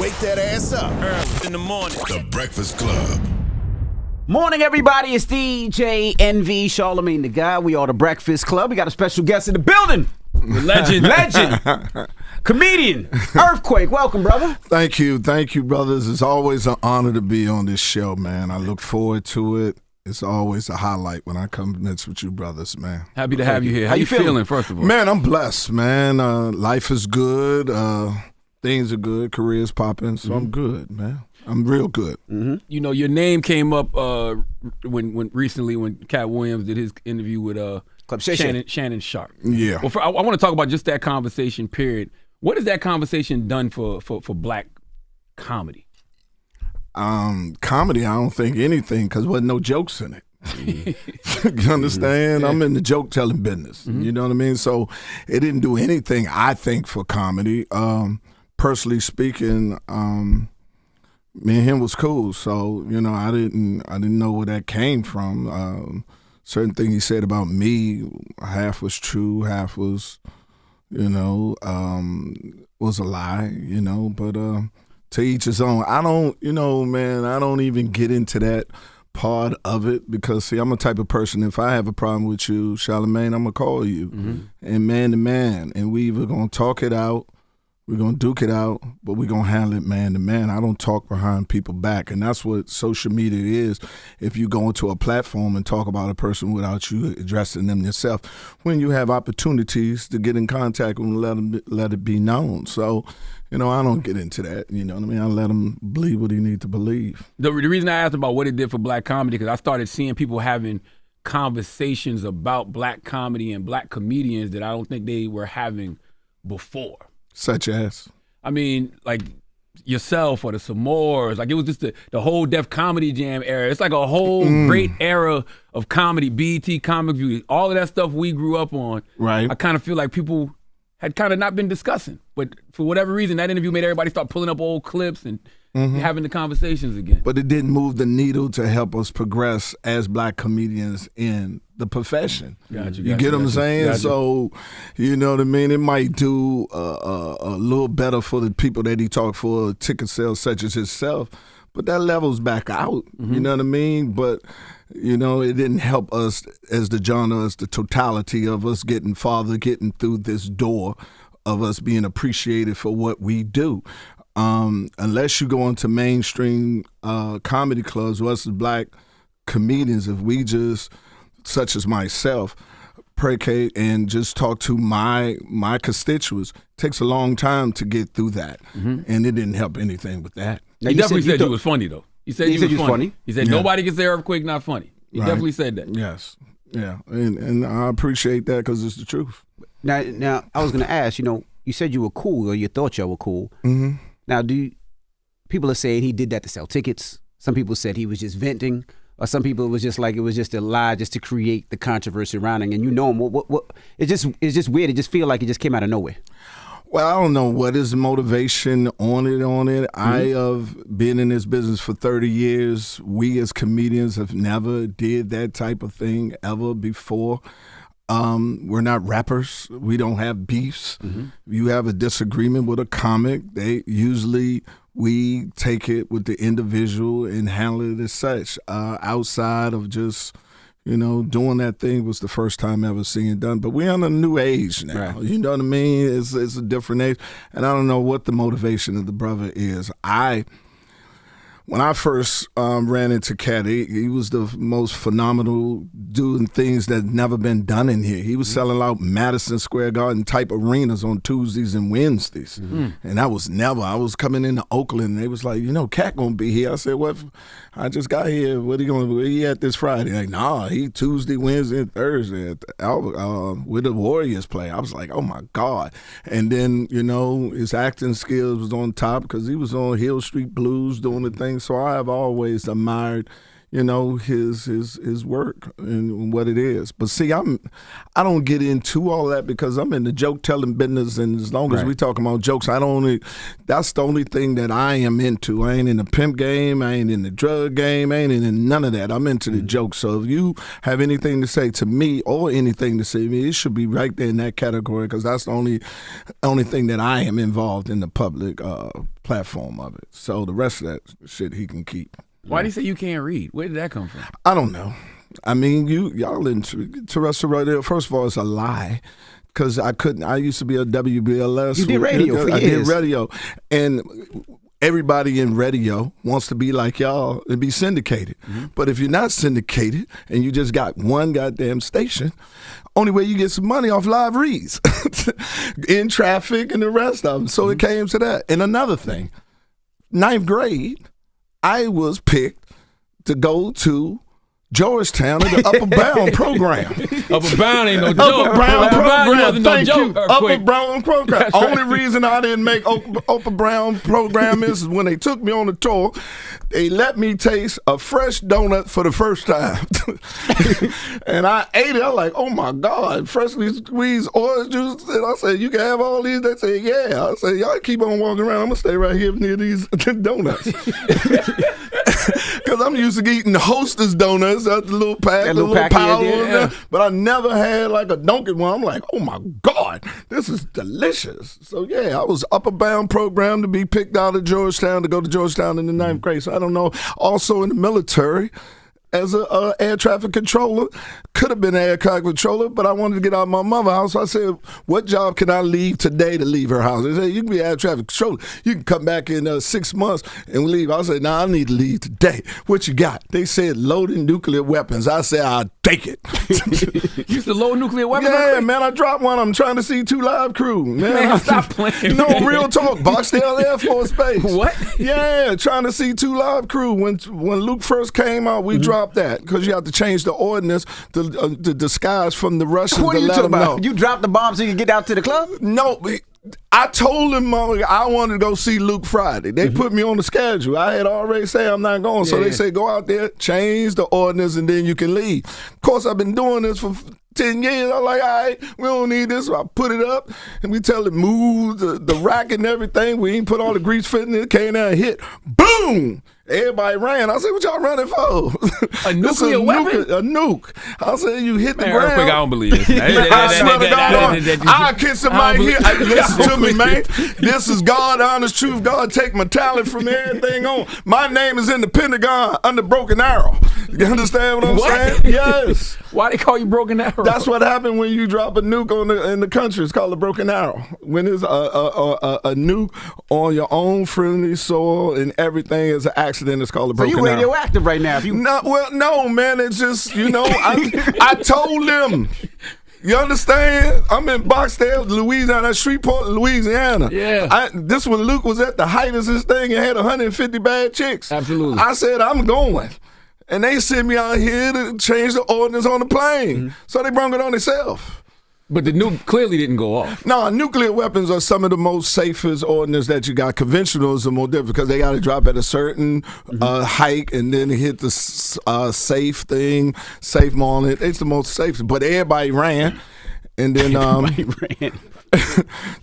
Wake that ass up. Early in the morning. The Breakfast Club. Morning, everybody. It's DJ NV, Charlamagne the guy. We are the Breakfast Club. We got a special guest in the building. Legend. Comedian. Earthquake. Welcome, brother. Thank you, brothers. It's always an honor to be on this show, man. I look forward to it. It's always a highlight when I come mix with you brothers, man. Happy to have you here. How you feeling, first of all? Man, I'm blessed, man. Life is good. Things are good. Career's popping, so I'm good, man. I'm real good. Mm-hmm. You know, your name came up when recently when Katt Williams did his interview with Shannon Sharp. Yeah. Well, I want to talk about just that conversation, period. What has that conversation done for black comedy? Comedy, I don't think anything, because there wasn't no jokes in it. You understand? I'm in the joke-telling business. You know what I mean? So it didn't do anything, I think, for comedy. Personally speaking, me and him was cool. So, you know, I didn't know where that came from. Certain things he said about me, half was true, half was, was a lie, but to each his own. I don't even get into that part of it because, see, I'm a type of person, if I have a problem with you, Charlamagne, I'm going to call you. And man to man, and we either going to talk it out, we're going to duke it out, but we're going to handle it man to man. I don't talk behind people back, and that's what social media is. If you go into a platform and talk about a person without you addressing them yourself, when you have opportunities to get in contact with them, let it be known. So, I don't get into that. You know what I mean? I let him believe what he needs to believe. The reason I asked about what it did for black comedy, because I started seeing people having conversations about black comedy and black comedians that I don't think they were having before. Such as? I mean, like yourself or the Samores. Like, it was just the whole Def Comedy Jam era. It's like a whole great era of comedy, BET, Comic View, all of that stuff we grew up on. Right. I kind of feel like people had kind of not been discussing. But for whatever reason, that interview made everybody start pulling up old clips and having the conversations again. But it didn't move the needle to help us progress as black comedians in the profession. You get what I'm saying? Gotcha. So, you know what I mean? It might do a little better for the people that he talked for, ticket sales such as himself, but that levels back out. You know what I mean? But, it didn't help us as the genre, as the totality of us getting through this door of us being appreciated for what we do. Unless you go into mainstream comedy clubs, us as black comedians, if we just, such as myself, predicate and just talk to my constituents, it takes a long time to get through that. And it didn't help anything with that. He definitely said you was funny, though. He said you was funny. He said nobody can say Earthquake not funny. He definitely said that. Yes. Yeah. And I appreciate that because it's the truth. Now, I was going to ask, you said you were cool, or you thought you were cool. Now, people are saying he did that to sell tickets. Some people said he was just venting, or some people it was just a lie just to create the controversy around him. And you know him. What? It's just weird. It just feel like it just came out of nowhere. Well, I don't know what is the motivation on it. I have been in this business for 30 years. We as comedians have never did that type of thing ever before. We're not rappers. We don't have beefs. You have a disagreement with a comic, we take it with the individual and handle it as such. Outside of just, doing that thing was the first time ever seeing it done. But we're in a new age now. Right. You know what I mean? It's a different age. And I don't know what the motivation of the brother is. When I first ran into Katt, he was the most phenomenal doing things that never been done in here. He was selling out Madison Square Garden type arenas on Tuesdays and Wednesdays. And that was never. I was coming into Oakland and they was like, Katt gonna be here. I said, what? I just got here. What he gonna do? He at this Friday? Like, nah, he Tuesday, Wednesday, and Thursday at where the Warriors play. I was like, oh my God. And then, his acting skills was on top because he was on Hill Street Blues doing the thing. So I have always admired his work and what it is. But see, I don't get into all that because I'm in the joke telling business, and as long as we talking about jokes, that's the only thing that I am into. I ain't in the pimp game, I ain't in the drug game, I ain't in none of that. I'm into the jokes. So if you have anything to say to me or anything to say to me, it should be right there in that category because that's the only thing that I am involved in the public platform of it. So the rest of that shit he can keep. Why do you say you can't read? Where did that come from? I don't know. I mean, y'all into terrestrial radio. First of all, it's a lie because I used to be a WBLS. You did radio for years. I did radio. And everybody in radio wants to be like y'all and be syndicated. Mm-hmm. But if you're not syndicated and you just got one goddamn station, only way you get some money off live reads in traffic and the rest of them. So it came to that. And another thing, 9th grade, I was picked to go to Georgetown in the Upper Bound program. Upper Bound ain't no joke. Upper Bound program. Thank you. Upper Quick. Bound program. Only reason I didn't make Upper Bound program is when they took me on the tour, they let me taste a fresh donut for the first time. And I ate it. I was like, oh my God, freshly squeezed orange juice. And I said, you can have all these? They said, yeah. I said, y'all keep on walking around. I'm going to stay right here near these donuts. Because I'm used to eating Hostess donuts, the little pack, the little powder. But I never had like a Dunkin' one. I'm like, oh my God, this is delicious. So yeah, I was Upper Bound program to be picked out of Georgetown to go to Georgetown in the 9th grade. So I don't know. Also in the military, as a air traffic controller, could have been an air traffic controller, but I wanted to get out of my mother's house. So I said, what job can I leave today to leave her house? They said, you can be air traffic controller. You can come back in 6 months and leave. I said, I need to leave today. What you got? They said, loading nuclear weapons. I said, I'll take it. You used to load nuclear weapons? Yeah, man, I dropped one. I'm trying to see 2 Live Crew. Man, stop playing. No, real talk. Barksdale Air Force Base. What? Yeah, trying to see 2 Live Crew. When Luke first came out, we dropped that because you have to change the ordinance to disguise from the Russians. What are you talking about? You dropped the bomb so you could get out to the club? No, I told them I wanted to go see Luke Friday. They put me on the schedule. I had already said I'm not going. So they say go out there, change the ordinance, and then you can leave. Of course, I've been doing this for 10 years. I'm like, all right, we don't need this. So I put it up, and we tell it move, the rack and everything. We ain't put all the grease fitting in it. Came down and hit. Boom! Everybody ran. I said, what y'all running for? A nuclear weapon? A nuke. I said, you hit the man, ground. Real quick, I don't believe this. I swear to God, I'll kiss somebody here. Listen to me, man. This is God, honest truth. God take my talent from everything on. My name is in the Pentagon under Broken Arrow. You understand what I'm saying? Yes. Why they call you Broken Arrow? That's what happened when you drop a nuke in the country. It's called a Broken Arrow. When there's a nuke on your own friendly soil and everything is an accident, it's called a Broken Arrow. So you radioactive right now? No, man. It's just, I told them. You understand? I'm in Barksdale, Louisiana, Shreveport, Louisiana. Yeah. This when Luke was at the height of his thing and had 150 bad chicks. Absolutely. I said, I'm going. And they sent me out here to change the ordinance on the plane. Mm-hmm. So they brought it on themselves. But the nuke clearly didn't go off. No, nuclear weapons are some of the most safest ordnance that you got. Conventionals are more difficult because they got to drop at a certain height and then hit the safe thing, safe on it. It's the most safe. But everybody ran. And then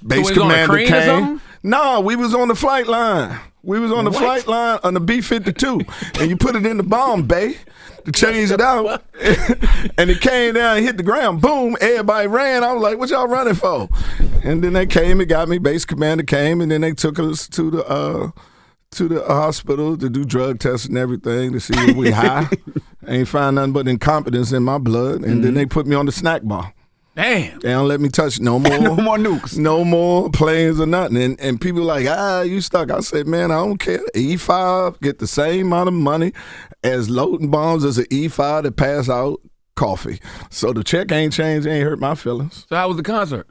base commander came. No, we was on the flight line. We was on the flight line on the B-52, and you put it in the bomb bay to change it out, and it came down and hit the ground. Boom, everybody ran. I was like, what y'all running for? And then they came and got me. Base commander came, and then they took us to the hospital to do drug tests and everything to see if we high. Ain't find nothing but incompetence in my blood, and then they put me on the snack bar. Damn. They don't let me touch no more. No more nukes. No more planes or nothing. And people like, you stuck. I said, man, I don't care. E5 get the same amount of money as loading bombs as an E5 that pass out coffee. So the check ain't changed. It ain't hurt my feelings. So how was the concert?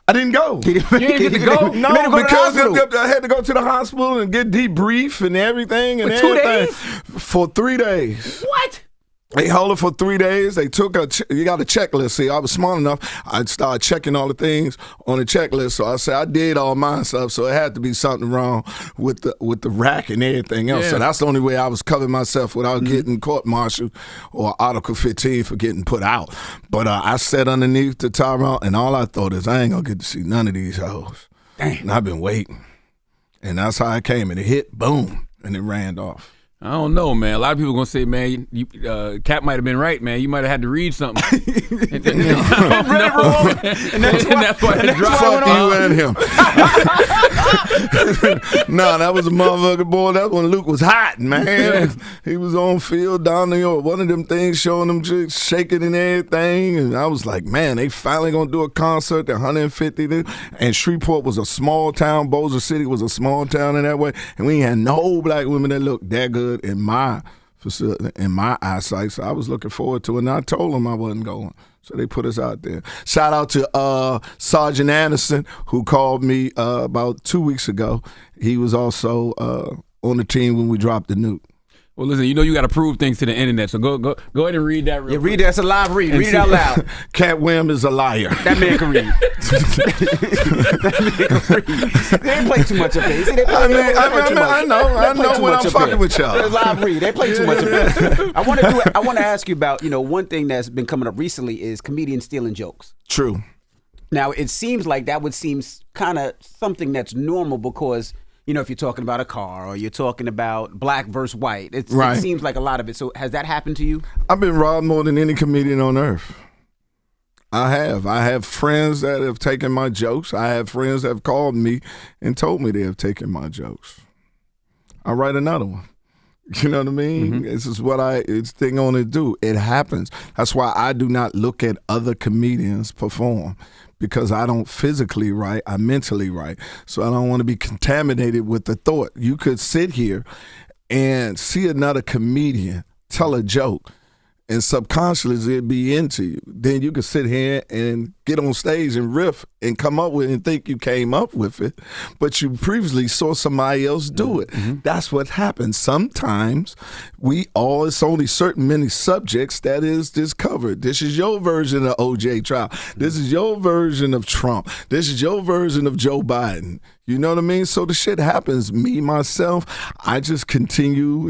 I didn't go. You didn't get to go? No, because I had to go to the hospital and get debrief and everything. And for 2 everything. days? For 3 days. What? They held it for 3 days. They took you got a checklist. See, I was smart enough. I started checking all the things on the checklist. So I said I did all my stuff. So it had to be something wrong with the rack and everything else. Yeah. So that's the only way I was covering myself without getting court-martialed or Article 15 for getting put out. But I sat underneath the Tyrone, and all I thought is I ain't gonna get to see none of these hoes. Damn. And I've been waiting, and that's how it came. And it hit, boom, and it ran off. I don't know, man. A lot of people gonna say, man, Katt might have been right, man. You might have had to read something. and that's why it dropped. Fuck you and him. Nah, that was a motherfucker, boy. That when Luke was hot, man. Yeah. He was on field down New York. One of them things showing them chicks shaking and everything. And I was like, man, they finally gonna do a concert. They're 150. And Shreveport was a small town. Bossier City was a small town in that way. And we had no black women that looked that good in my facility, in my eyesight. So I was looking forward to it. And I told them I wasn't going. So they put us out there. Shout out to Sergeant Anderson, who called me about 2 weeks ago. He was also on the team when we dropped the nuke. Well, listen, you know you got to prove things to the internet, so go ahead and read that. Yeah, read that. It's a live read. Read it out loud. Katt Williams is a liar. That man can read. That man can read. They ain't play too much up there. See, they play, I know too when much I'm up fucking there. with y'all. It's live read. They play too much up there. I want to ask you about, one thing that's been coming up recently is comedians stealing jokes. True. Now, it seems like that would seem kind of something that's normal because, if you're talking about a car or you're talking about black versus white, it seems like a lot of it. So has that happened to you? I've been robbed more than any comedian on earth. I have. I have friends that have taken my jokes. I have friends that have called me and told me they have taken my jokes. I'll write another one. You know what I mean? Mm-hmm. This is what it's thing on to do. It happens. That's why I do not look at other comedians perform. Because I don't physically write, I mentally write. So I don't want to be contaminated with the thought. You could sit here and see another comedian tell a joke and subconsciously it'd be into you. Then you could sit here and get on stage and riff and come up with it and think you came up with it, but you previously saw somebody else do it. Mm-hmm. That's what happens. Sometimes it's only certain many subjects that is discovered. This is your version of OJ trial. This is your version of Trump. This is your version of Joe Biden. You know what I mean? So the shit happens. Me, myself, I just continue,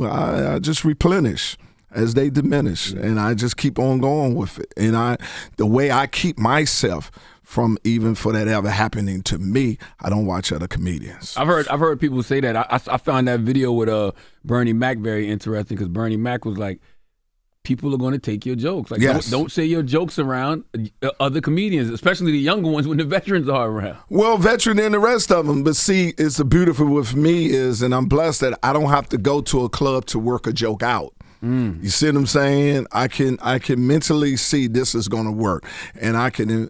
I just replenish as they diminish, and I just keep on going with it. And the way I keep myself from even for that ever happening to me, I don't watch other comedians. I've heard people say that. I found that video with Bernie Mac very interesting because Bernie Mac was like, people are going to take your jokes. Like, yes. don't say your jokes around other comedians, especially the younger ones when the veterans are around. Well, veteran and the rest of them. But see, it's the beautiful with me is, and I'm blessed that I don't have to go to a club to work a joke out. You see what I'm saying? I can mentally see this is going to work, and I can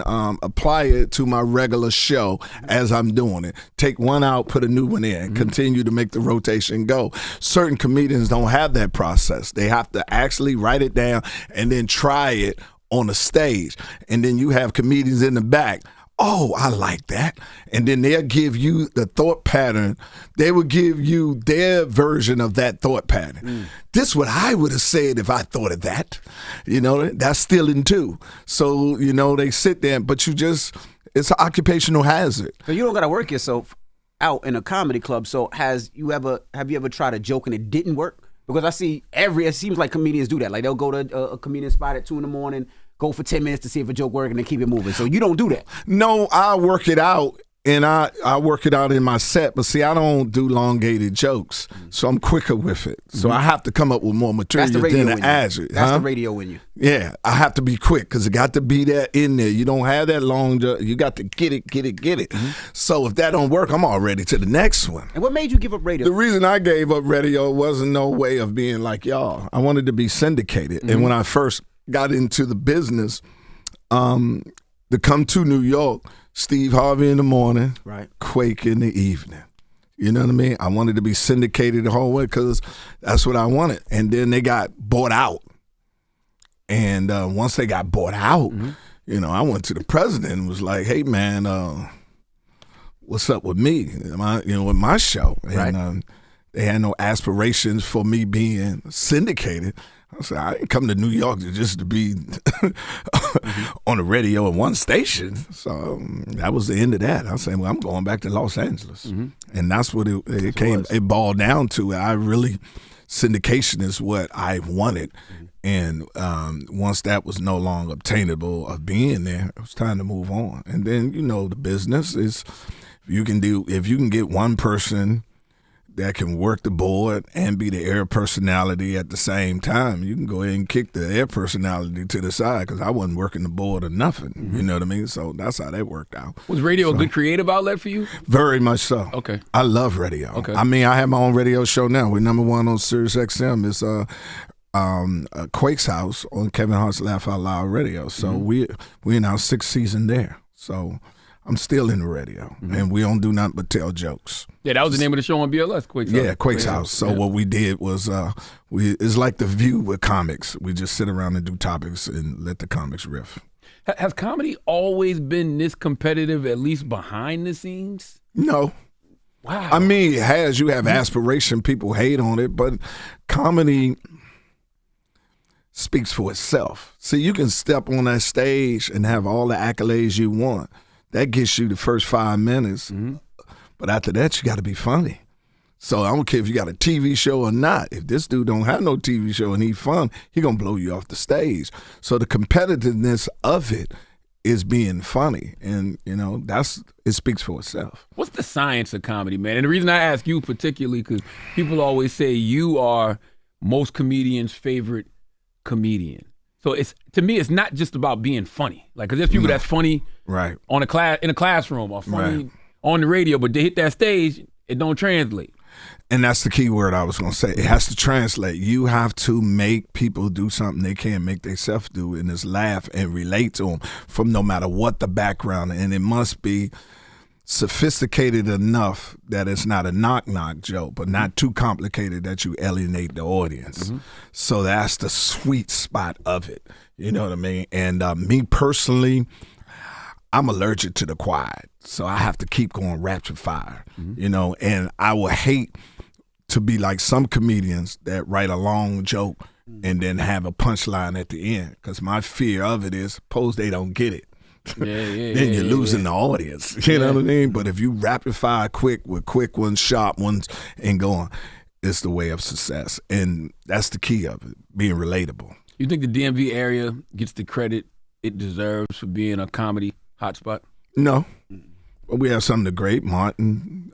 apply it to my regular show as I'm doing it. Take one out, put a new one in, and continue to make the rotation go. Certain comedians don't have that process. They have to actually write it down and then try it on the stage, and then you have comedians in the back. Oh, I like that. And then they'll give you the thought pattern. They will give you their version of that thought pattern. This is what I would have said if I thought of that. That's stealing too. So, they sit there, but it's an occupational hazard. So you don't got to work yourself out in a comedy club. So have you ever tried a joke and it didn't work? Because I see it seems like comedians do that. Like they'll go to a comedian spot at 2 a.m, go for 10 minutes to see if a joke works and then keep it moving. So you don't do that. No, I work it out, and I work it out in my set. But see, I don't do elongated jokes, so I'm quicker with it. So I have to come up with more material than an agile. That's the radio in you. Yeah, I have to be quick because it got to be that in there. You don't have that long. You got to get it. So if that don't work, I'm already to the next one. And what made you give up radio? The reason I gave up radio wasn't no way of being like y'all. I wanted to be syndicated, and when I first got into the business, to come to New York, Steve Harvey in the morning, right? Quake in the evening. You know what I mean? I wanted to be syndicated the whole way because that's what I wanted. And then they got bought out. And once they got bought out, I went to the president and was like, hey, man, what's up with me? With my show? And, right. They had no aspirations for me being syndicated. I said, I didn't come to New York just to be on the radio in one station. So that was the end of that. I said, well, I'm going back to Los Angeles. And that's what it boiled down to. Syndication is what I wanted. And once that was no longer obtainable of being there, it was time to move on. And then, the business is, if you can get one person that can work the board and be the air personality at the same time, you can go ahead and kick the air personality to the side, because I wasn't working the board or nothing. You know what I mean? So that's how that worked out. Was radio a good creative outlet for you? Very much so. Okay. I love radio. Okay. I mean, I have my own radio show now. We're number one on Sirius XM. It's Quake's House on Kevin Hart's Laugh Out Loud Radio. So we're in our 6th season there. So I'm still in the radio, and we don't do nothing but tell jokes. Yeah, that was the name of the show on BLS, Quake's House. Yeah, Quake's House. So what we did was it's like The View with comics. We just sit around and do topics and let the comics riff. Has comedy always been this competitive, at least behind the scenes? No. Wow. I mean, it has. You have aspiration. People hate on it, but comedy speaks for itself. See, you can step on that stage and have all the accolades you want. That gets you the first 5 minutes. But after that, you got to be funny. So I don't care if you got a TV show or not. If this dude don't have no TV show and he's fun, he going to blow you off the stage. So the competitiveness of it is being funny. And, it speaks for itself. What's the science of comedy, man? And the reason I ask you particularly, because people always say you are most comedians' favorite comedian. So to me, it's not just about being funny. Like, because there's people that's funny right in a classroom or funny on the radio, but they hit that stage, it don't translate. And that's the key word I was going to say. It has to translate. You have to make people do something they can't make themselves do, and just laugh and relate to them from no matter what the background. And it must be sophisticated enough that it's not a knock-knock joke, but not too complicated that you alienate the audience. So that's the sweet spot of it. You know what I mean? And me personally, I'm allergic to the quiet. So I have to keep going rapid fire, and I would hate to be like some comedians that write a long joke and then have a punchline at the end, because my fear of it is, suppose they don't get it. Then you're losing the audience. You know what I mean? But if you rapid fire quick with quick ones, sharp ones, and going, it's the way of success. And that's the key of it, being relatable. You think the DMV area gets the credit it deserves for being a comedy hotspot? No. But we have some of the great, Martin,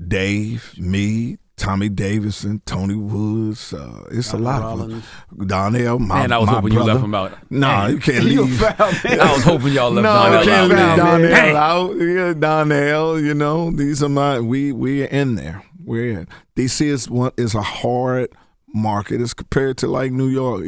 Dave, me, Tommy Davidson, Tony Woods. It's a lot of them. Donnell, my Man, I was hoping brother. you left him out. No, you can't leave. I was hoping y'all left No, you can't leave Donnell Donnell out. Yeah, Donnell, these are we are in there. We're in. DC is a hard market as compared to like New York.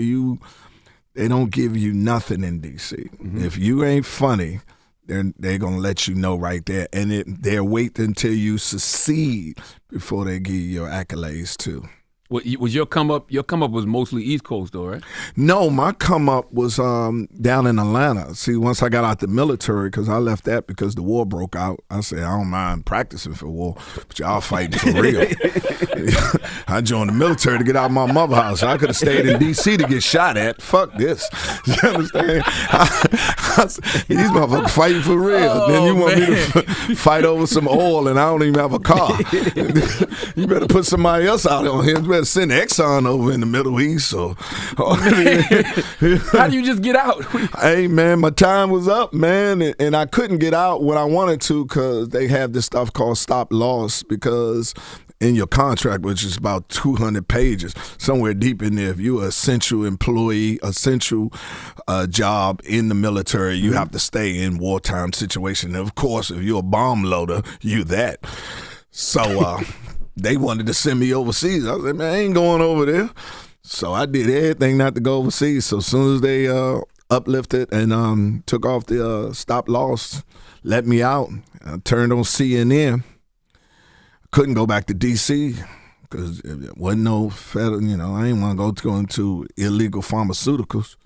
They don't give you nothing in DC. If you ain't funny, they're gonna let you know right there, and they'll wait until you succeed before they give you your accolades too. Was your come up? Your come up was mostly East Coast, though, right? No, my come up was down in Atlanta. See, once I got out the military, because I left that because the war broke out. I said I don't mind practicing for war, but y'all fighting for real. I joined the military to get out of my mother's house. I could have stayed in D.C. to get shot at. Fuck this. You understand? These motherfuckers fighting for real. Then you want me to fight over some oil, and I don't even have a car. You better put somebody else out on here. You better send Exxon over in the Middle East. How do you just get out? Hey, man, my time was up, man, and I couldn't get out when I wanted to because they have this stuff called stop loss, because in your contract, which is about 200 pages, somewhere deep in there, if you're an essential employee, essential job in the military, you have to stay in wartime situation. And of course, if you're a bomb loader, you that. So they wanted to send me overseas. I said, man, I ain't going over there. So I did everything not to go overseas. So as soon as they uplifted and took off the stop loss, let me out, I turned on CNN. Couldn't go back to D.C. because it wasn't no federal, I didn't want to go into illegal pharmaceuticals.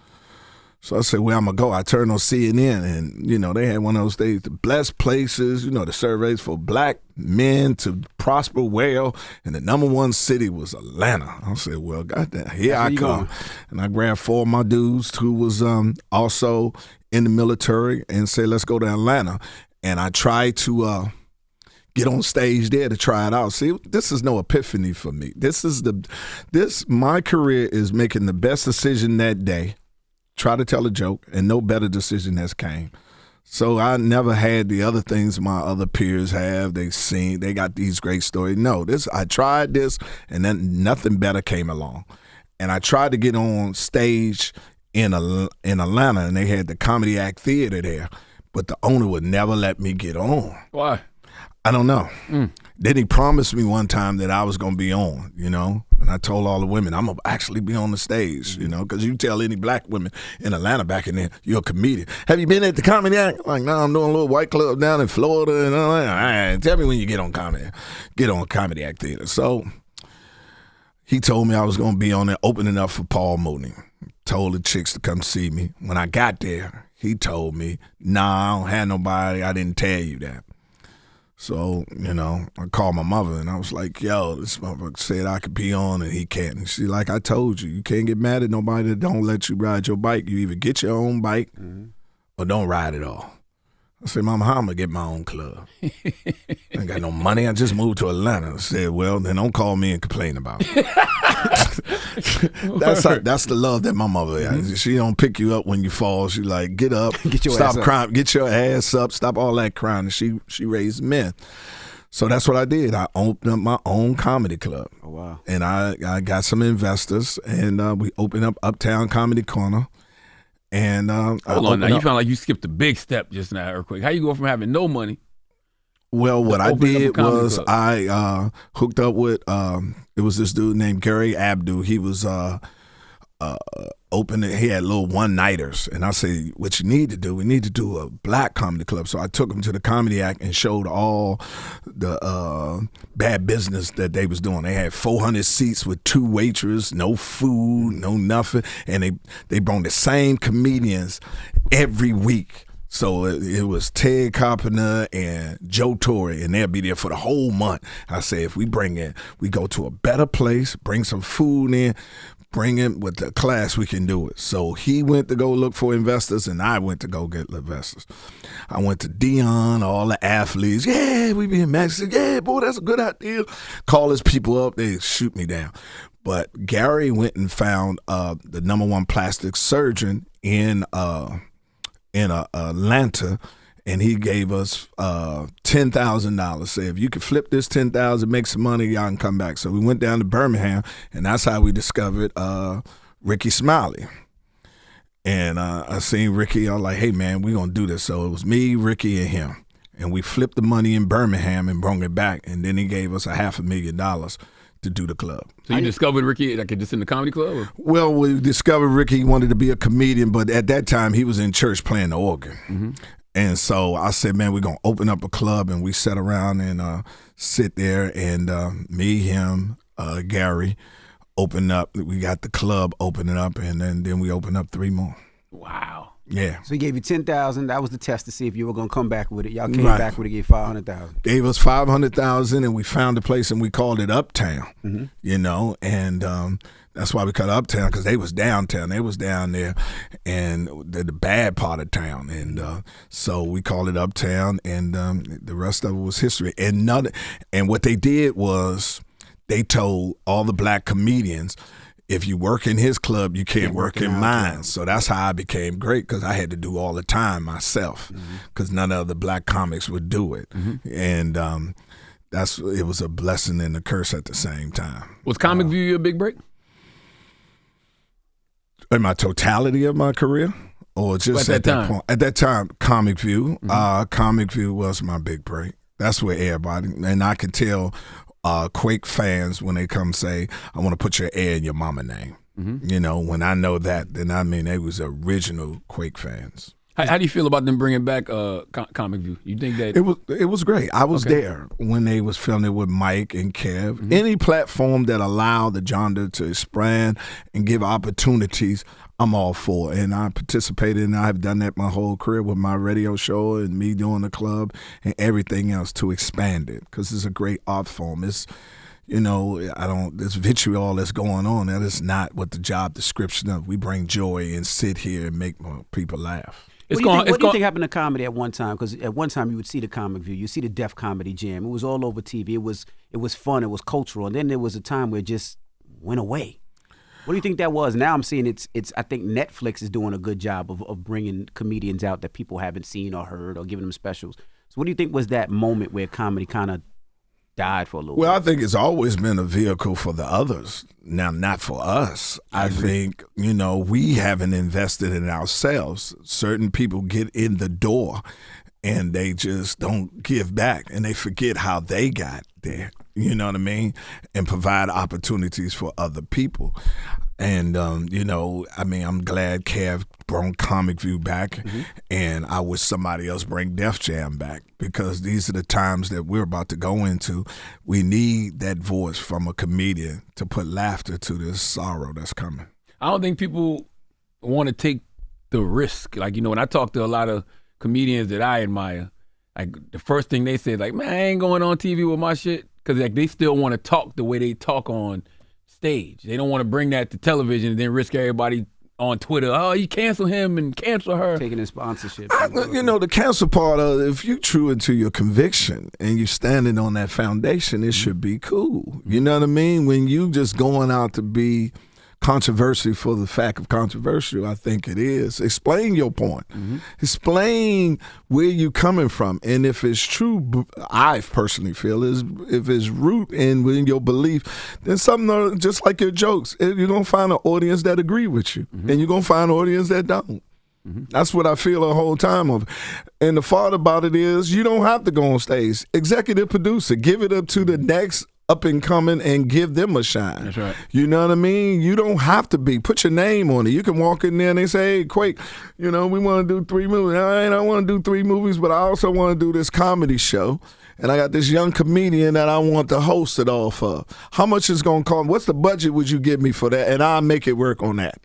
So I said, where I'm going to go? I turned on CNN, and, you know, they had one of those days, the blessed places, you know, the surveys for black men to prosper well, and the number one city was Atlanta. I said, well, goddamn, here I come. And I grabbed 4 of my dudes who was also in the military and said, let's go to Atlanta. And I tried to get on stage there to try it out. See, this is no epiphany for me. My career is making the best decision that day. Try to tell a joke, and no better decision has came. So I never had the other things my other peers have. They got these great stories. No, I tried this, and then nothing better came along. And I tried to get on stage in Atlanta, and they had the Comedy Act Theater there, but the owner would never let me get on. Why? I don't know. Then he promised me one time that I was going to be on, you know, and I told all the women, I'm going to actually be on the stage, you know, because you tell any black women in Atlanta back in there, you're a comedian. Have you been at the Comedy Act? Like, no, I'm doing a little white club down in Florida. And all right, tell me when you get on Comedy Act Theater. So he told me I was going to be on there opening up for Paul Mooney. Told the chicks to come see me. When I got there, he told me, nah, I don't have nobody. I didn't tell you that. So, you know, I called my mother, and I was like, yo, this motherfucker said I could be on, and he can't. And she's like, I told you can't get mad at nobody that don't let you ride your bike. You either get your own bike or don't ride at all. I said, Mama, how I'm going to get my own club? I ain't got no money. I just moved to Atlanta. I said, well, then don't call me and complain about it. That's the love that my mother has. She don't pick you up when you fall. She like, get up, stop crying, get your ass up, stop all that crying. And she raised men. So that's what I did. I opened up my own comedy club. Oh, wow. And I got some investors, and we opened up Uptown Comedy Corner. And hold on, now you found like you skipped a big step just now, Earthquake. How you go from having no money? Well, what I did was I hooked up with it was this dude named Gary Abdu. He was opening. He had little one-nighters, and I said, "What you need to do? We need to do a black comedy club." So I took him to the Comedy Act and showed all the bad business that they was doing. They had 400 seats with 2 waitresses, no food, no nothing, and they brought the same comedians every week. So it was Ted Carpenter and Joe Torre, and they'll be there for the whole month. I said, if we go to a better place, bring some food in, bring it with the class, we can do it. So he went to go look for investors, and I went to go get investors. I went to Dion, all the athletes. Yeah, we be in Mexico. Yeah, boy, that's a good idea. Call his people up, they shoot me down. But Gary went and found the number 1 plastic surgeon in Atlanta, and he gave us $10,000. Say, if you could flip this $10,000, make some money, y'all can come back. So we went down to Birmingham, and that's how we discovered Ricky Smiley. And I seen Ricky. I was like, hey, man, we're going to do this. So it was me, Ricky, and him. And we flipped the money in Birmingham and brought it back. And then he gave us $500,000 to do the club. So you discovered Ricky like just in the comedy club? Or? Well, we discovered Ricky wanted to be a comedian, but at that time he was in church playing the organ. Mm-hmm. And so I said, man, we're going to open up a club. And we sat around and sit there, and me, him, Gary, opened up. We got the club opening up, and then we opened up 3 more. Wow. Yeah. So he gave you $10,000. That was the test to see if you were going to come back with it. Y'all came back with it, gave $500,000. Gave us $500,000, and we found a place, and we called it Uptown. Mm-hmm. You know, and that's why we called it Uptown, because they was downtown. They was down there, and the bad part of town, and so we called it Uptown, and the rest of it was history. And what they did was they told all the black comedians, if you work in his club, you can't work in mine. So that's how I became great, because I had to do all the time myself, because none of the black comics would do it. Mm-hmm. And it was a blessing and a curse at the same time. Was Comic View your big break? In my totality of my career? Or just at that point? At that time, Comic View. Mm-hmm. Comic View was my big break. That's where everybody, and I could tell Quake fans when they come say, I want to put your in your mama name. Mm-hmm. You know, when I know that, then I mean they was original Quake fans. How do you feel about them bringing back Comic View? You think that it was great. I was there when they was filming it with Mike and Kev. Mm-hmm. Any platform that allowed the genre to expand and give opportunities, I'm all for. And I participated, and I've done that my whole career with my radio show and me doing the club and everything else to expand it, because it's a great art form. It's this vitriol that's going on, that is not what the job description of. We bring joy and sit here and make more people laugh. What do you think happened to comedy at one time? Because at one time you would see the Comic View, you see the Def Comedy Jam. It was all over TV. It was fun. It was cultural. And then there was a time where it just went away. What do you think that was? Now I'm seeing it's. I think Netflix is doing a good job of bringing comedians out that people haven't seen or heard or giving them specials. So what do you think was that moment where comedy kind of died for a little Well, bit? I think it's always been a vehicle for the others. Now, not for us. I think, we haven't invested in ourselves. Certain people get in the door and they just don't give back, and they forget how they got there. You know what I mean? And provide opportunities for other people. And, I'm glad Kev brought Comic View back, and I wish somebody else bring Def Jam back, because these are the times that we're about to go into. We need that voice from a comedian to put laughter to this sorrow that's coming. I don't think people want to take the risk. Like, when I talk to a lot of comedians that I admire, like the first thing they say, like, man, I ain't going on TV with my shit, because like they still want to talk the way they talk on stage. They don't want to bring that to television and then risk everybody on Twitter. Oh, you cancel him and cancel her. Taking his sponsorship. The cancel part of it, if you're true into your conviction and you're standing on that foundation, it should be cool. You know what I mean? When you just going out to be controversy for the fact of controversial, I think it is. Explain your point. Explain where you coming from. And if it's true, I personally feel, is if it's root in your belief, then something just like your jokes, you're going to find an audience that agree with you. And you're going to find an audience that don't. That's what I feel the whole time of. And the thought about it is, you don't have to go on stage. Executive producer, give it up to the next up and coming and give them a shine. That's right. You know what I mean? You don't have to be. Put your name on it. You can walk in there and they say, hey, Quake, we want to do 3 movies. I want to do 3 movies, but I also want to do this comedy show. And I got this young comedian that I want to host it all for. How much is going to cost? What's the budget would you give me for that? And I'll make it work on that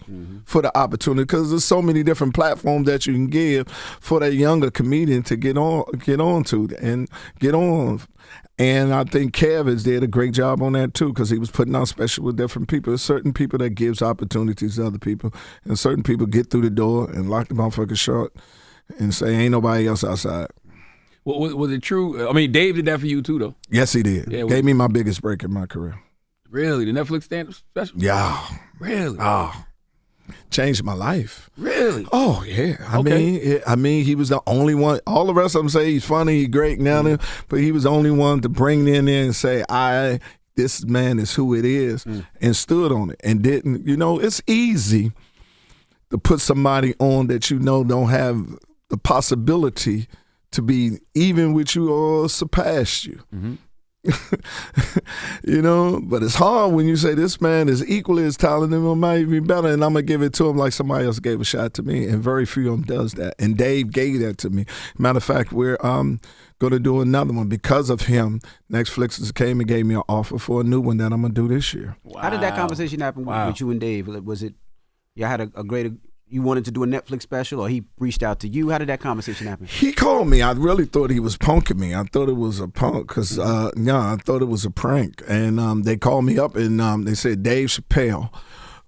for the opportunity, because there's so many different platforms that you can give for that younger comedian to get on to and get on. And I think Kev has did a great job on that too, because he was putting out special with different people. There's certain people that gives opportunities to other people, and certain people get through the door and lock the motherfucker short and say, ain't nobody else outside. Well, was it true? I mean, Dave did that for you too, though. Yes, he did. Yeah, Gave me my biggest break in my career. Really? The Netflix stand-up special? Yeah. Really? Oh. Changed my life. Really? Oh, yeah. I mean, he was the only one. All the rest of them say he's funny, he's great now, but he was the only one to bring it in there and say, this man is who it is, and stood on it and didn't. It's easy to put somebody on that don't have the possibility to be even with you or surpass you. But it's hard when you say this man is equally as talented or might even be better, and I'm going to give it to him like somebody else gave a shot to me, and very few of them does that. And Dave gave that to me. Matter of fact, we're going to do another one because of him. Netflix came and gave me an offer for a new one that I'm going to do this year. Wow. How did that conversation happen with you and Dave? Was it, y'all had a great... You wanted to do a Netflix special, or he reached out to you? How did that conversation happen? He called me. I really thought he was punking me. I thought it was a punk because, I thought it was a prank. And they called me up and they said, Dave Chappelle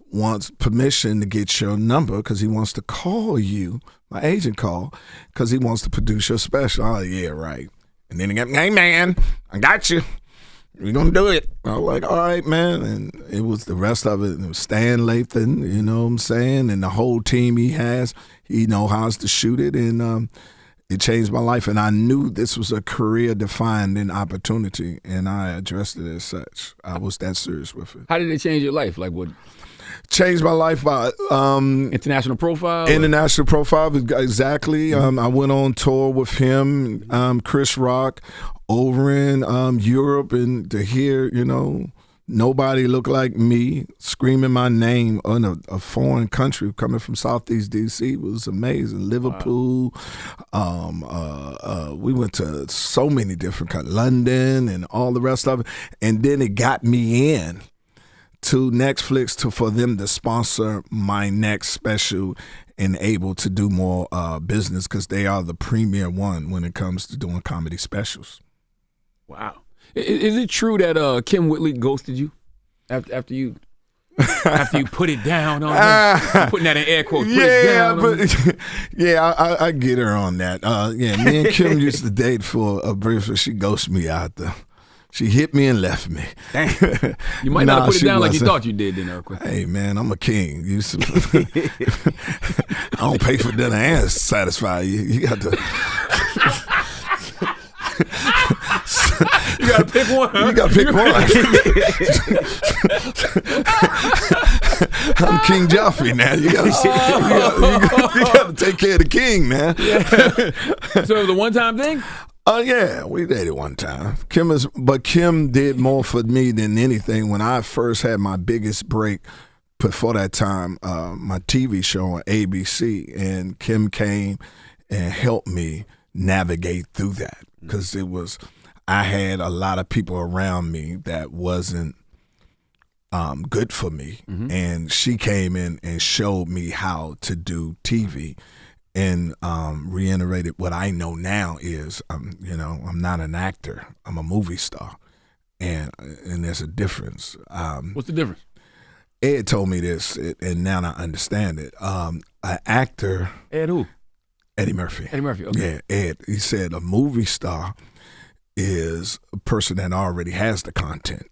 wants permission to get your number because he wants to call you. My agent called because he wants to produce your special. Oh, yeah, right. And then he got, hey, man, I got you. We're going to do it. I was like, all right, man. And it was the rest of it. It was Stan Lathan, you know what I'm saying? And the whole team he has, he knows how to shoot it. And it changed my life. And I knew this was a career-defining opportunity. And I addressed it as such. I was that serious with it. How did it change your life? Like what? Changed my life by international profile. International profile, exactly. I went on tour with him, Chris Rock, over in Europe, and to hear Nobody looked like me. Screaming my name in a foreign country coming from Southeast D.C. was amazing. Liverpool. We went to so many different countries, London and all the rest of it. And then it got me in to Netflix for them to sponsor my next special and able to do more business because they are the premier one when it comes to doing comedy specials. Wow. Is it true that Kim Whitley ghosted you after you put it down on her? I'm putting that in air quotes. I get her on that. Me and Kim used to date for a brief, so she ghosted me out there. She hit me and left me. Damn. You might not have put it down like you thought you did, didn't you? Hey, man, I'm a king. I don't pay for dinner and satisfy you. You got to... You gotta pick one. Huh? You gotta pick one. I'm King Joffrey now. You gotta take care of the king, man. Yeah. So it was a one-time thing? Yeah, we dated one time. But Kim did more for me than anything. When I first had my biggest break before that time, my TV show on ABC, and Kim came and helped me navigate through that because I had a lot of people around me that wasn't good for me, and she came in and showed me how to do TV, and reiterated what I know now is, I'm not an actor, I'm a movie star, and there's a difference. What's the difference? Ed told me this, and now I understand it. An actor. Ed who? Eddie Murphy. Eddie Murphy. Okay. Yeah, Ed. He said a movie star is a person that already has the content.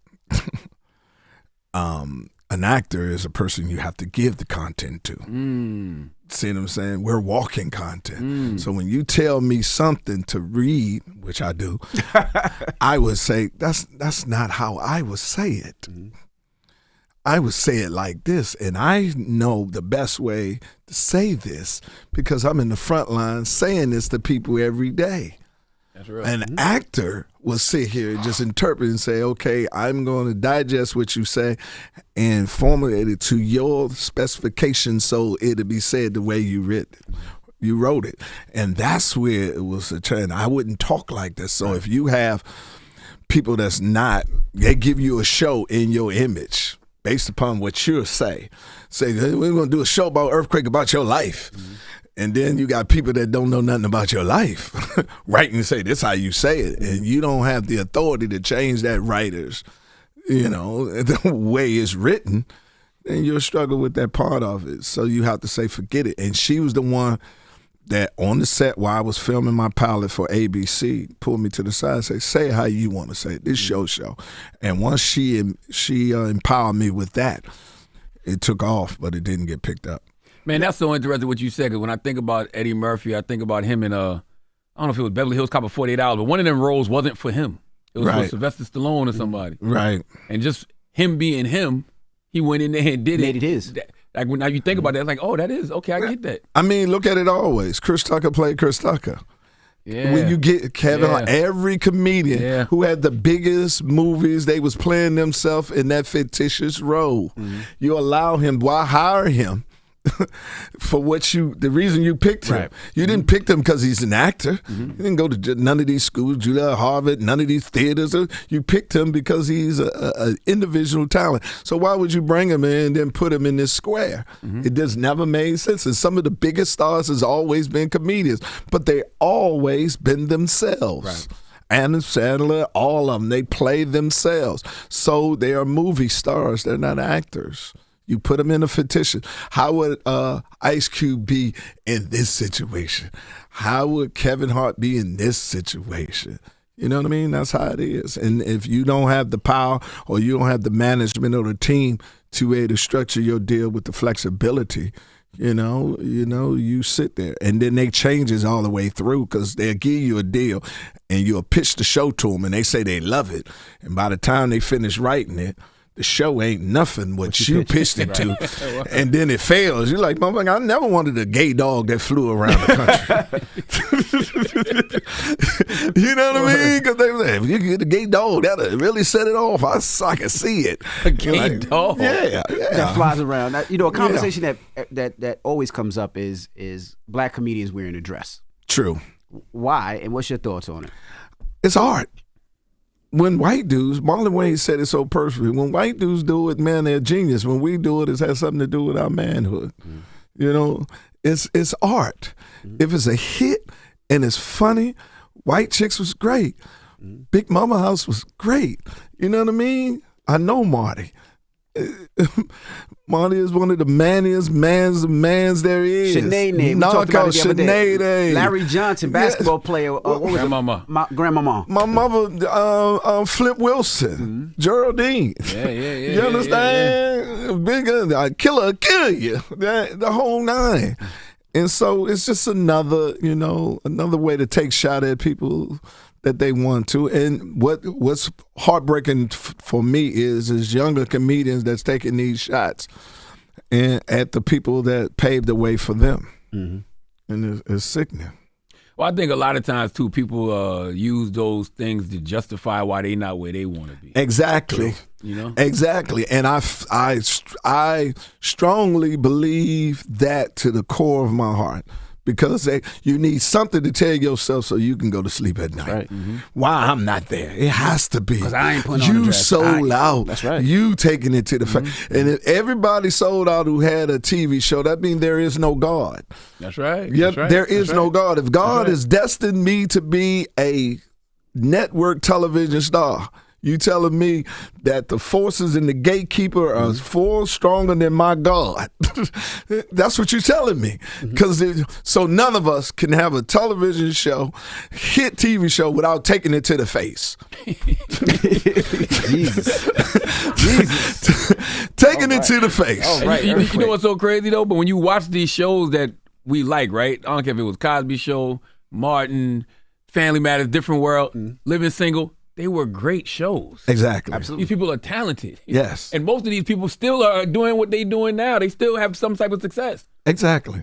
An actor is a person you have to give the content to. See what I'm saying? We're walking content. So when you tell me something to read, which I do, I would say, that's not how I would say it. I would say it like this, and I know the best way to say this because I'm in the front line saying this to people every day. That's right. An actor will sit here and just interpret and say, okay, I'm going to digest what you say and formulate it to your specifications so it'll be said the way you wrote it. And that's where it was a trend. I wouldn't talk like this. So if you have people that's not, they give you a show in your image based upon what you say, we're going to do a show about earthquake about your life. And then you got people that don't know nothing about your life, right? And say, this is how you say it. And you don't have the authority to change that writer's, the way it's written, then you'll struggle with that part of it. So you have to say, forget it. And she was the one that on the set while I was filming my pilot for ABC, pulled me to the side and say it how you want to say it. This show. And once she empowered me with that, it took off, but it didn't get picked up. Man, that's so interesting what you said, because when I think about Eddie Murphy, I think about him in, I don't know if it was Beverly Hills Cop or 48 Hours, but one of them roles wasn't for him. It was for Sylvester Stallone or somebody. Right. And just him being him, he went in there and did it. Made it his. Like, when now you think about that, it's like, oh, that is, okay, I get that. I mean, look at it always. Chris Tucker played Chris Tucker. Yeah. When you get Kevin, every comedian who had the biggest movies, they was playing themselves in that fictitious role. You allow him, why hire him? For the reason you picked him. Right. You didn't pick him because he's an actor. You didn't go to none of these schools, Juilliard, Harvard, none of these theaters. You picked him because he's an individual talent. So why would you bring him in and then put him in this square? It just never made sense. And some of the biggest stars has always been comedians, but they always been themselves. Right. Adam Sandler, all of them, they play themselves. So they are movie stars. They're not actors. You put them in a fictitious. How would Ice Cube be in this situation? How would Kevin Hart be in this situation? You know what I mean? That's how it is. And if you don't have the power or you don't have the management or the team to structure your deal with the flexibility, you sit there. And then they changes all the way through because they'll give you a deal and you'll pitch the show to them and they say they love it. And by the time they finish writing it, the show ain't nothing what you pitched it to, and then it fails. You're like, motherfucker, I never wanted a gay dog that flew around the country. You know what I mean? Because they were like, if you get a gay dog, that'll really set it off. I can see it. A gay dog? Yeah. That flies around. A conversation that always comes up is black comedians wearing a dress. True. Why, and what's your thoughts on it? It's art. When white dudes, Marlon Wayne said it so perfectly, when white dudes do it, man, they're genius. When we do it, it has something to do with our manhood. You know, it's art. If it's a hit and it's funny, White Chicks was great. Big Mama House was great. You know what I mean? I know Marty. Marty is one of the manniest mans there is. Sinead, Larry Johnson, basketball player. What was Grandmama. Grandmama. My mother, Flip Wilson, Geraldine. Yeah. You understand? Big killer, kill you. The whole nine. And so it's just another way to take shot at people that they want to. And what's heartbreaking for me is younger comedians that's taking these shots and at the people that paved the way for them. And it's sickening. Well, I think a lot of times, too, people use those things to justify why they not where they want to be. Exactly. You know? Exactly. And I strongly believe that to the core of my heart. Because you need something to tell yourself so you can go to sleep at night. Right. Why I'm not there? It has to be. Because I ain't putting on a You dress. sold out. That's right. You taking it to the And if everybody sold out who had a TV show, that means there is no God. That's right. Yep, there is no God. If God That's has destined me to be a network television star, you telling me that the forces and the gatekeeper are far stronger than my God. That's what you're telling me. So none of us can have a television show, hit TV show without taking it to the face. Jesus. Taking it to the face. Right. You know what's so crazy, though? But when you watch these shows that we like, right? I don't care if it was Cosby Show, Martin, Family Matters, Different World, Living Single. They were great shows. Exactly. Absolutely. These people are talented. Yes. And most of these people still are doing what they're doing now. They still have some type of success. Exactly.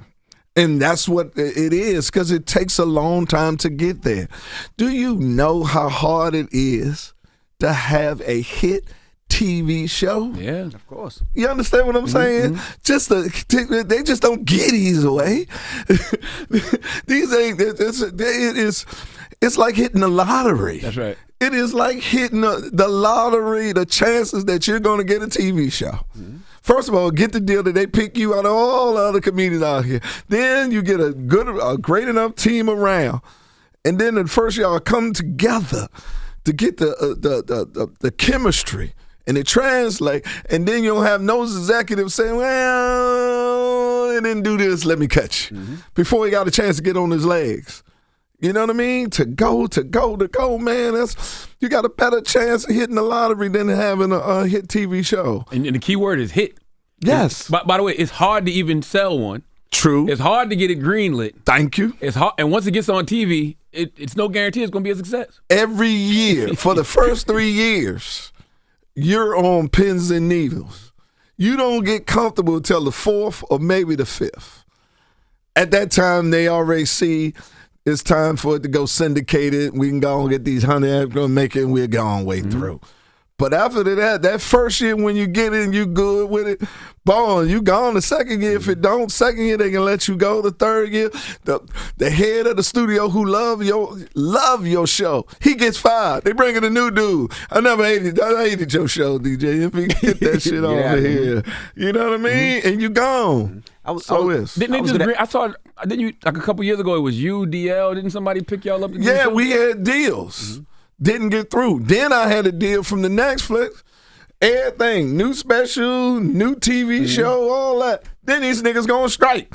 And that's what it is, because it takes a long time to get there. Do you know how hard it is to have a hit TV show? Yeah. Of course. You understand what I'm saying? They just don't get these away. These ain't. It's like hitting the lottery. That's right. It is like hitting the lottery, the chances that you're going to get a TV show. First of all, get the deal that they pick you out of all the other comedians out here. Then you get a great enough team around. And then at first y'all come together to get the chemistry. And it translate. And then you'll have no executive saying, well, it didn't do this, let me cut you. Before he got a chance to get on his legs. You know what I mean? To go, man. You got a better chance of hitting the lottery than having a hit TV show. And the key word is hit. Yes. By the way, it's hard to even sell one. True. It's hard to get it greenlit. Thank you. It's hard, and once it gets on TV, it's no guarantee it's going to be a success. Every year, for the first 3 years, you're on pins and needles. You don't get comfortable till the 4th or maybe the 5th. At that time, they already see it's time for it to go syndicated. We can go and get these 100 going to make it, and we're going way through. But after that first year when you get in, you good with it. Boom, you gone. The second year, if it don't, second year they can let you go. The third year, the head of the studio who love your show, he gets fired. They bring in a new dude. I hated your show, DJ. If you get that shit over here, you know what I mean? And you gone. Didn't you, like a couple years ago, it was you, DL, didn't somebody pick y'all up? Yeah, we had deals. Didn't get through. Then I had a deal from the Netflix. Everything. New special, new TV show, all that. Then these niggas going strike.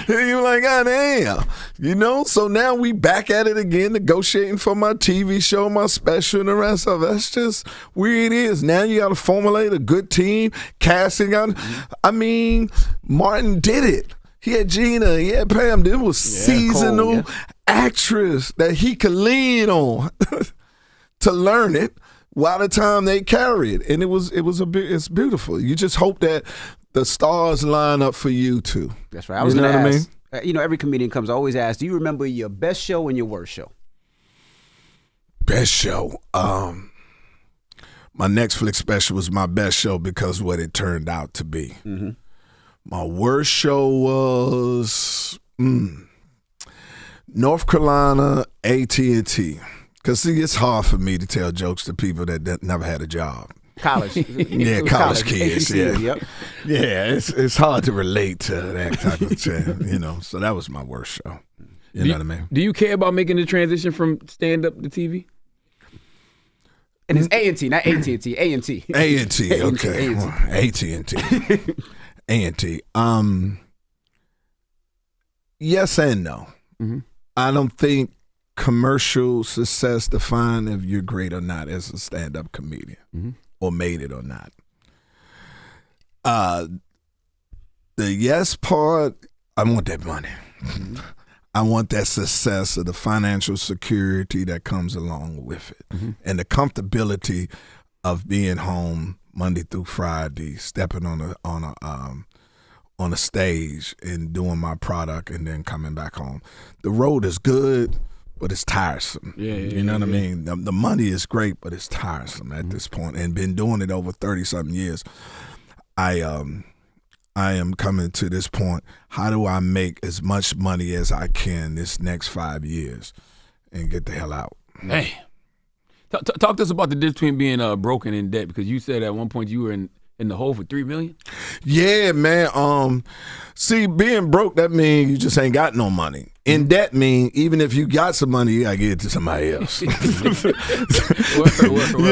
You're like, God damn. You know, so now we back at it again, negotiating for my TV show, my special, and the rest of it. That's just where it is. Now you got to formulate a good team, casting out. I mean, Martin did it. He had Gina, he had Pam. This was seasonal actress that he could lean on to learn it while the time they carry it, and it's beautiful. You just hope that the stars line up for you too. That's right. I was going to ask. Every comedian always asks, do you remember your best show and your worst show? Best show. My Netflix special was my best show because of what it turned out to be. Mm-hmm. My worst show was North Carolina AT&T. Because, see, it's hard for me to tell jokes to people that never had a job. College. Yeah, college kids. AT&T, yeah. Yep. Yeah, it's hard to relate to that type of thing, So that was my worst show. You know what I mean? Do you care about making the transition from stand-up to TV? And it's A&T, not AT&T, A&T. A&T, okay. AT&T. A&T. Yes and no. Mm-hmm. I don't think commercial success define if you're great or not as a stand-up comedian or made it or not. The yes part, I want that money. Mm-hmm. I want that success of the financial security that comes along with it, and the comfortability of being home Monday through Friday, stepping on a stage and doing my product, and then coming back home. The road is good, but it's tiresome. You know what I mean? The money is great, but it's tiresome at this point. And been doing it over 30-something years. I am coming to this point. How do I make as much money as I can this next 5 years and get the hell out? Hey, talk to us about the difference between being broke and in debt, because you said at one point you were in the hole for $3 million. Yeah, man. See, being broke, that means you just ain't got no money. In debt mean even if you got some money, you gotta give it to somebody else. You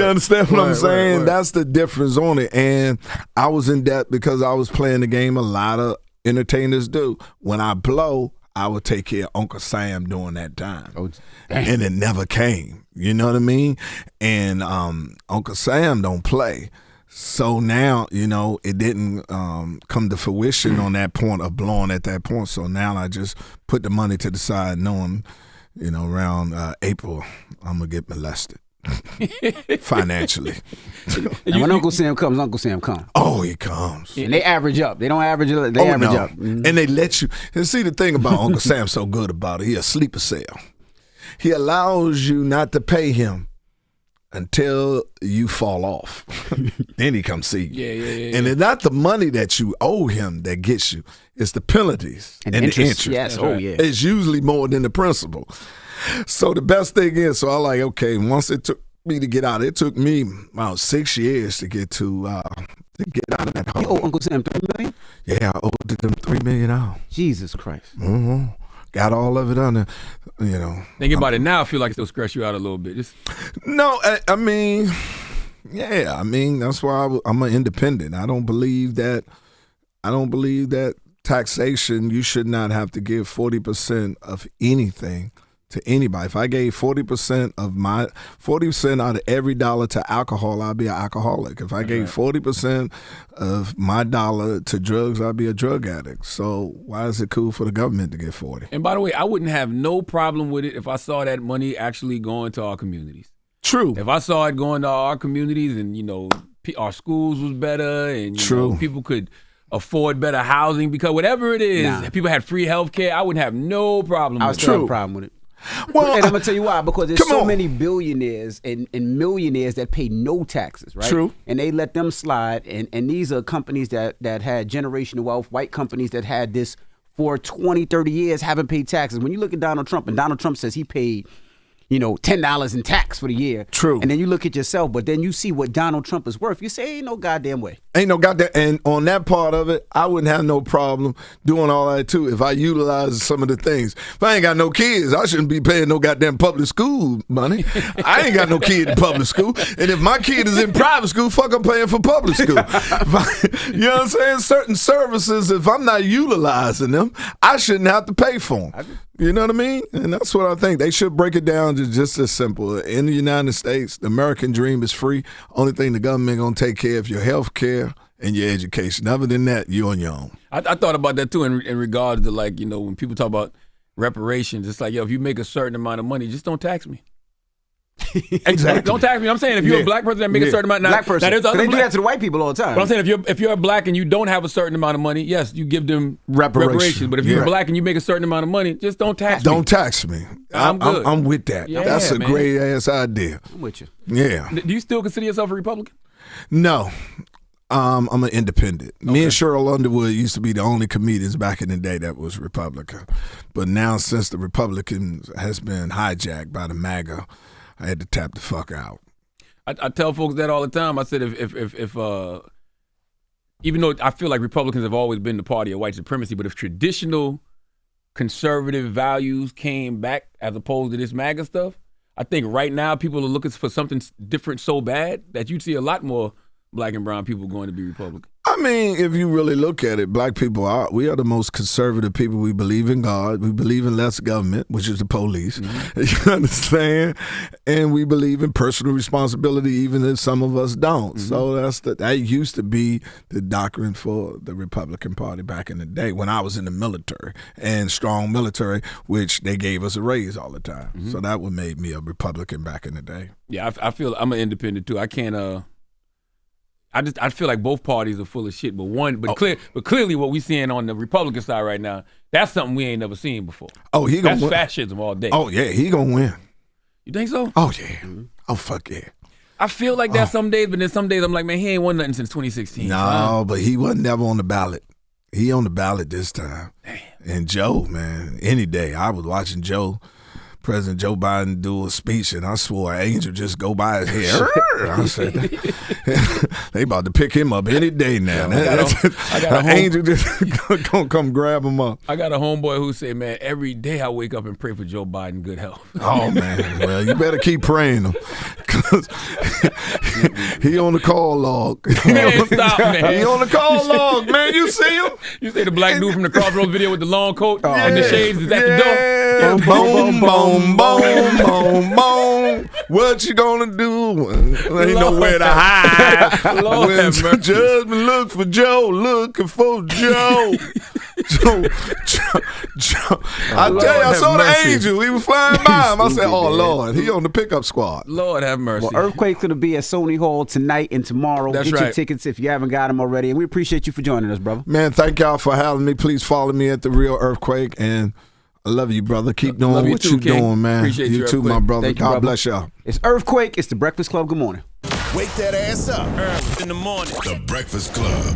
understand what I'm saying? That's the difference on it. And I was in debt because I was playing the game a lot of entertainers do. When I blow, I would take care of Uncle Sam during that time. Oh, and it never came. You know what I mean? And Uncle Sam don't play. So now, it didn't come to fruition on that point of blowing at that point. So now I just put the money to the side knowing, around April, I'm going to get molested financially. And when Uncle Sam comes, Uncle Sam comes. Oh, he comes. And they average up. They don't average up. They average up. Mm-hmm. And they let you. And see, the thing about Uncle Sam's so good about it, he a sleeper cell. He allows you not to pay him until you fall off. Then he comes see you. Yeah. And it's not the money that you owe him that gets you. It's the penalties and the interest. Yes, yeah. It's usually more than the principal. So the best thing is, so I like, okay, once it took me to get out, it took me about 6 years to get out of that hole. You owe Uncle Sam $3 million? Yeah, I owed them $3 million. Jesus Christ. Mm-hmm. Got all of it under, Thinking about it now, I feel like it'll stress you out a little bit. No, I mean, that's why I'm an independent. I don't believe that taxation, you should not have to give 40% of anything to anybody. If I gave 40% out of every dollar to alcohol, I'd be an alcoholic. If I gave 40% of my dollar to drugs, I'd be a drug addict. So why is it cool for the government to get 40? And by the way, I wouldn't have no problem with it if I saw that money actually going to our communities. True. If I saw it going to our communities and, our schools was better and people could afford better housing, because whatever it is, people had free health care, I wouldn't have no problem with it. I would still have a problem with it. Well, and I'm gonna tell you why, because there's so many billionaires and millionaires that pay no taxes, right? True. And they let them slide, and these are companies that had generational wealth, white companies that had this for 20, 30 years, haven't paid taxes. When you look at Donald Trump, and Donald Trump says he paid $10 in tax for the year. True. And then you look at yourself, but then you see what Donald Trump is worth. You say, ain't no goddamn way. Ain't no goddamn. And on that part of it, I wouldn't have no problem doing all that too if I utilize some of the things. If I ain't got no kids, I shouldn't be paying no goddamn public school money. I ain't got no kid in public school. And if my kid is in private school, fuck, I'm paying for public school. You know what I'm saying? Certain services, if I'm not utilizing them, I shouldn't have to pay for them. You know what I mean? And that's what I think. They should break it down to just as simple. In the United States, the American dream is free. Only thing the government going to take care of your health care and your education. Other than that, you're on your own. I thought about that too in regards to when people talk about reparations. It's like, if you make a certain amount of money, just don't tax me. Exactly. Don't tax me. I'm saying if you're a black person that make a certain amount. Now, Black person. Now, They do that to the white people all the time. But I'm saying if you're black and you don't have a certain amount of money, yes, you give them Reparations. But if you're black and you make a certain amount of money, just don't tax me. Don't tax me. I'm good. I'm with that. Yeah, That's a man. great ass idea. I'm with you. Yeah. Do you still consider yourself a Republican? No. I'm an independent. Okay. Me and Cheryl Underwood used to be the only comedians back in the day that was Republican. But now since the Republican has been hijacked by the MAGA, I had to tap the fuck out. I tell folks that all the time. I said if even though I feel like Republicans have always been the party of white supremacy, but if traditional conservative values came back as opposed to this MAGA stuff, I think right now people are looking for something different so bad that you'd see a lot more black and brown people going to be Republican. I mean, if you really look at it, black people we are the most conservative people. We believe in God. We believe in less government, which is the police. Mm-hmm. You understand? And we believe in personal responsibility, even if some of us don't. Mm-hmm. So that used to be the doctrine for the Republican Party back in the day when I was in the military, and strong military, which they gave us a raise all the time. Mm-hmm. So that what made me a Republican back in the day. Yeah, I feel I'm an independent too. I can't. I feel like both parties are full of shit, but clearly what we seeing on the Republican side right now, that's something we ain't never seen before. Oh, that's fascism all day. Oh yeah, he gonna win. You think so? Oh yeah. Mm-hmm. Oh fuck yeah. I feel like that some days, but then some days I'm like, man, he ain't won nothing since 2016. No, but he wasn't never on the ballot. He on the ballot this time. Damn. And Joe, man, any day I was watching President Joe Biden do a speech, and I swore an angel just go by his head. I said, they about to pick him up any day now. I got an angel just gonna come grab him up. I got a homeboy who said, man, every day I wake up and pray for Joe Biden good health. Oh, man. Well, you better keep praying him. Because he on the call log. Man, stop, man. He on the call log, man. You see him? You say the black dude from the Crossroads video with the long coat and the shades is at the door? Boom, boom, boom, boom, boom. What you gonna do? Ain't nowhere to hide. Lord when judgment look for Joe, looking for Joe. Joe. I tell you, I saw the angel. He was flying by him. I said, oh, Lord, he on the pickup squad. Lord have mercy. Well, Earthquake's going to be at Sony Hall tonight and tomorrow. That's Get right. your tickets if you haven't got them already. And we appreciate you for joining us, brother. Man, thank y'all for having me. Please follow me at The Real Earthquake. And I love you, brother. Keep doing what you're doing, man. Appreciate you too, my brother. Thank you, God brother. bless y'all. It's Earthquake. It's the Breakfast Club. Good morning. Wake that ass up. In the morning. The Breakfast Club.